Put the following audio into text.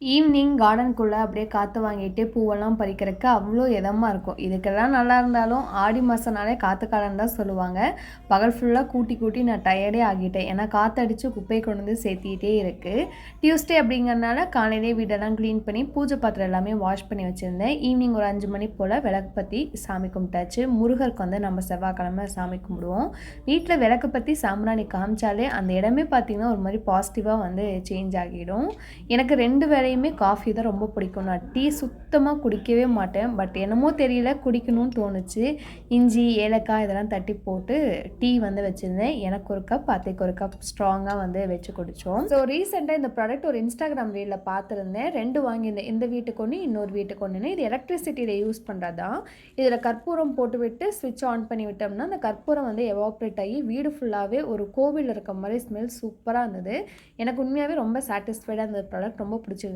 Evening கார்டனுக்குள்ளே அப்படியே காற்று வாங்கிட்டு பூவெல்லாம் பறிக்கிறதுக்கு அவ்வளோ இதமாக இருக்கும். இதுக்கெல்லாம் நல்லா இருந்தாலும் ஆடி மாதம்னாலே காற்று காலம்னு தான் சொல்லுவாங்க. பகல் ஃபுல்லாக கூட்டி கூட்டி நான் டயர்டே ஆகிட்டேன். ஏன்னா காற்றடிச்சு குப்பையை கொண்டு வந்து சேர்த்திக்கிட்டே இருக்குது. டியூஸ்டே அப்படிங்கிறனால காலையிலே வீடெல்லாம் க்ளீன் பண்ணி பூஜை பாத்திரம் எல்லாமே வாஷ் பண்ணி வச்சுருந்தேன். ஈவினிங் ஒரு 5 மணி போல் விளக்கு பற்றி சாமி கும்பிட்டாச்சு. முருகருக்கு வந்து நம்ம செவ்வாய்க்கிழமை சாமி கும்பிடுவோம். வீட்டில் விளக்கு பற்றி சாம்பிராணி காமிச்சாலே அந்த இடமே பார்த்திங்கன்னா ஒரு மாதிரி பாசிட்டிவாக வந்து சேஞ்ச் ஆகிடும். எனக்கு 2 வேளையுமே காஃபி தான் ரொம்ப பிடிக்கும். நான் டீ சுத்தமாக குடிக்கவே மாட்டேன். பட் என்னமோ தெரியல குடிக்கணும்னு தோணுச்சு. இஞ்சி, ஏலக்காய் இதெல்லாம் தட்டி போட்டு டீ வந்து வச்சுருந்தேன். எனக்கு ஒரு கப், அத்தைக்கு ஒரு கப் ஸ்ட்ராங்காக வந்து வச்சு குடித்தோம். ஸோ ரீசெண்டாக இந்த ப்ராடக்ட் ஒரு இன்ஸ்டாகிராம் ரீலில் பார்த்துருந்தேன். 2 வாங்கியிருந்தேன். இந்த வீட்டுக்கு ஒன்று, இன்னொரு வீட்டுக்கு ஒன்றுன்னு. இது எலக்ட்ரிசிட்டியில் யூஸ் பண்ணுறது தான். இதில் கற்பூரம் போட்டு விட்டு ஸ்விட்ச் ஆன் பண்ணி விட்டோம்னா அந்த கற்பூரம் வந்து எவாப்ரேட் ஆகி வீடு ஃபுல்லாகவே ஒரு கோவில் இருக்க மாதிரி ஸ்மெல் சூப்பராக இருந்தது. எனக்கு உண்மையாகவே ரொம்ப சாட்டிஸ்ஃபைடாக இந்த ப்ராடக்ட் ரொம்ப பிடிச்சிருந்தது.